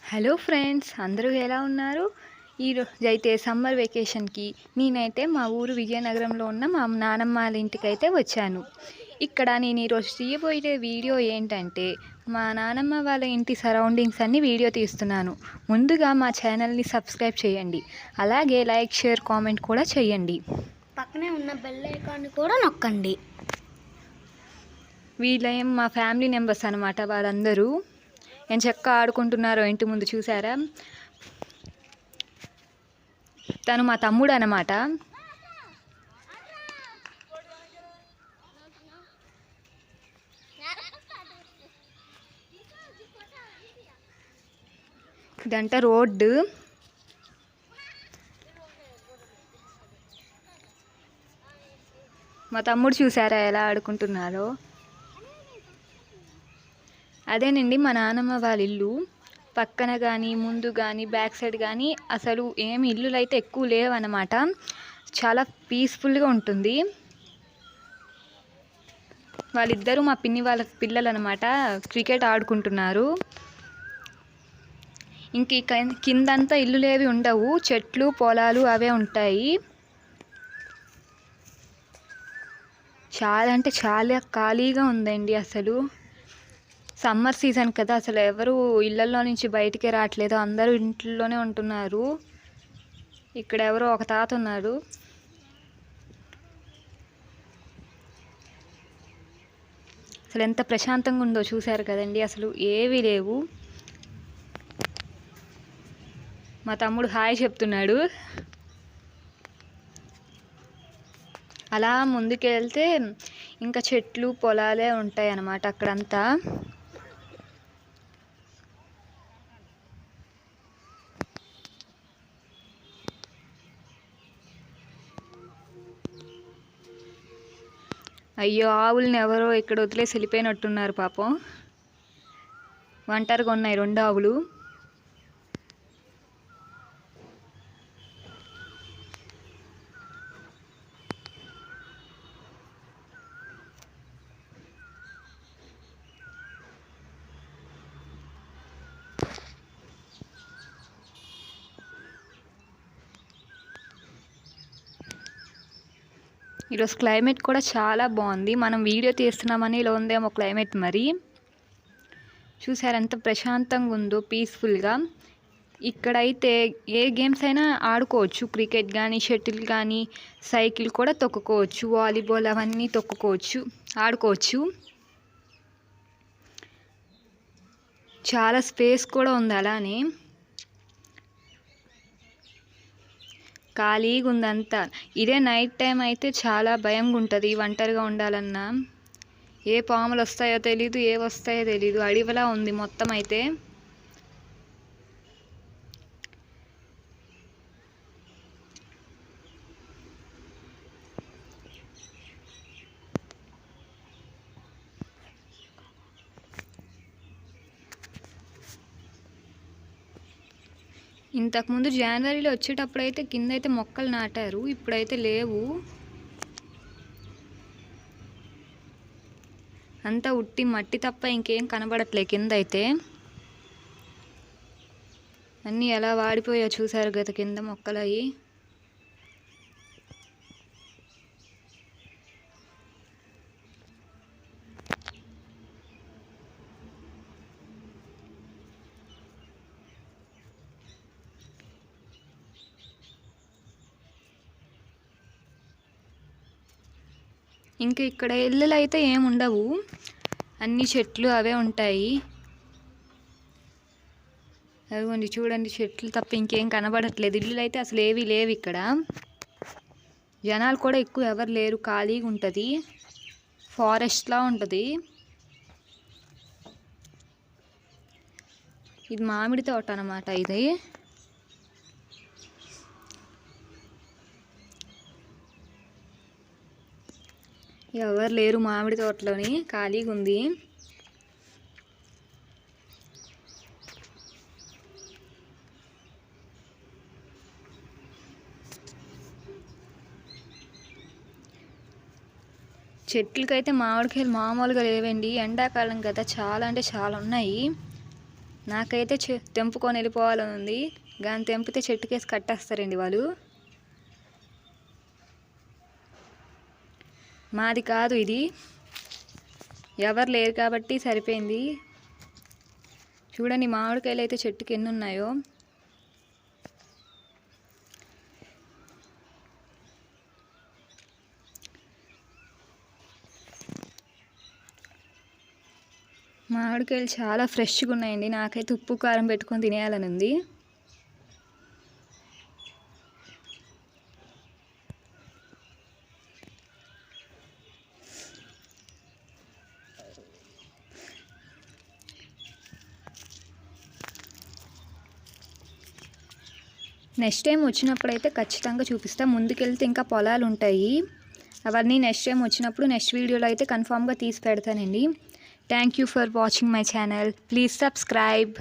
Hello friends, అందరూ ఎలా ఉన్నారు? ఈరోజైతే సమ్మర్ వెకేషన్కి నేనైతే మా ఊరు విజయనగరంలో ఉన్న మా నానమ్మ వాళ్ళ ఇంటికైతే వచ్చాను. ఇక్కడ నేను ఈరోజు తీయబోయే వీడియో ఏంటంటే మా నానమ్మ వాళ్ళ ఇంటి సరౌండింగ్స్ అన్ని వీడియో తీస్తున్నాను. ముందుగా మా ఛానల్ని సబ్స్క్రైబ్ చేయండి, అలాగే లైక్, షేర్, కామెంట్ కూడా చేయండి. పక్కనే ఉన్న బెల్ ఐకాన్ కూడా నొక్కండి. వీళ్ళేం మా ఫ్యామిలీ మెంబర్స్ అనమాట. వాళ్ళందరూ ఎంచక్కా ఆడుకుంటున్నారో ఇంటి ముందు చూసారా? తను మా తమ్ముడు అన్నమాట. ఇదంట రోడ్డు. మా తమ్ముడు చూసారా ఎలా ఆడుకుంటున్నారో? అదేనండి మా నాన్నమ్మ వాళ్ళ ఇల్లు. పక్కన కానీ ముందు కానీ బ్యాక్ సైడ్ కానీ అసలు ఏమి ఇల్లులు అయితే ఎక్కువ లేవన్నమాట. చాలా పీస్ఫుల్గా ఉంటుంది. వాళ్ళిద్దరూ మా పిన్ని వాళ్ళ పిల్లలు అనమాట. క్రికెట్ ఆడుకుంటున్నారు. ఇంక కిందంతా ఇల్లులేవి ఉండవు, చెట్లు పొలాలు అవే ఉంటాయి. చాలా అంటే చాలా ఖాళీగా ఉందండి. అసలు సమ్మర్ సీజన్ కదా, అసలు ఎవరు ఇళ్ళల్లో నుంచి బయటికి రావట్లేదు, అందరూ ఇంట్లోనే ఉంటున్నారు. ఇక్కడ ఎవరో ఒక తాత ఉన్నారు. అసలు ఎంత ప్రశాంతంగా ఉందో చూశారు కదండి. అసలు ఏవీ లేవు. మా తమ్ముడు హాయ్ చెప్తున్నాడు. అలా ముందుకెళ్తే ఇంకా చెట్లు పొలాలే ఉంటాయి అన్నమాట అక్కడంతా. అయ్యో, ఆవుల్ని ఎవరో ఇక్కడ వదిలేసి వెళ్ళిపోయినట్టున్నారు పాపం. ఒంటరిగా ఉన్నాయి 2 ఆవులు. ఈరోజు క్లైమేట్ కూడా చాలా బాగుంది. మనం వీడియో తీస్తున్నామని ఇలా ఉందేమో క్లైమేట్. మరి చూసారు ఎంత ప్రశాంతంగా ఉందో, పీస్ఫుల్గా. ఇక్కడైతే ఏ గేమ్స్ అయినా ఆడుకోవచ్చు. క్రికెట్ కానీ, షటిల్ కానీ, సైకిల్ కూడా తొక్కుకోవచ్చు, వాలీబాల్ అవన్నీ తొక్కుకోవచ్చు, ఆడుకోవచ్చు. చాలా స్పేస్ కూడా ఉంది. అలానే ఖాళీగా ఉందంతా. ఇదే నైట్ టైం అయితే చాలా భయంగా ఉంటుంది ఒంటరిగా ఉండాలన్నా. ఏ పాములు వస్తాయో తెలీదు, ఏ వస్తాయో తెలీదు. అడవిలా ఉంది మొత్తం అయితే. ఇంతకుముందు జనవరిలో వచ్చేటప్పుడు అయితే కింద అయితే మొక్కలు నాటారు, ఇప్పుడైతే లేవు. అంతా ఉట్టి మట్టి తప్ప ఇంకేం కనబడట్లే కింద అయితే. అన్నీ ఎలా వాడిపోయా చూసారు కదా కింద మొక్కలు అవి. ఇంకా ఇక్కడ ఇల్లులు అయితే ఏముండవు, అన్ని చెట్లు అవే ఉంటాయి. అదిగోండి చూడండి, చెట్లు తప్ప ఇంకేం కనబడట్లేదు. ఇల్లులు అయితే అసలు ఏవి లేవు ఇక్కడ. జనాలు కూడా ఎక్కువ ఎవరు లేరు, ఖాళీగా ఉంటుంది, ఫారెస్ట్లా ఉంటుంది. ఇది మామిడి తోట అన్నమాట. ఇది ఎవరు లేరు మామిడి తోటలోని, ఖాళీగా ఉంది. చెట్లకైతే మామిడికాయలు మామూలుగా లేవండి. ఎండాకాలం కదా, చాలా అంటే చాలా ఉన్నాయి. నాకైతే తెంపుకొని వెళ్ళిపోవాలని ఉంది, కానీ తెంపితే చెట్టుకేసి కట్టేస్తారండి వాళ్ళు. మాది కాదు ఇది, ఎవరు లేరు కాబట్టి సరిపోయింది. చూడండి మామిడికాయలు అయితే చెట్టుకి ఎన్ని ఉన్నాయో. మామిడికాయలు చాలా ఫ్రెష్గా ఉన్నాయండి. నాకైతే ఉప్పు కారం పెట్టుకొని తినేయాలని ఉంది. నెక్స్ట్ టైం వచ్చినప్పుడైతే ఖచ్చితంగా చూపిస్తా. ముందుకెళ్తే ఇంకా పొలాలు ఉంటాయి, అవన్నీ నెక్స్ట్ టైం వచ్చినప్పుడు నెక్స్ట్ వీడియోలో అయితే కన్ఫామ్గా తీసి పెడతానండి. Thank you for watching my channel. Please subscribe.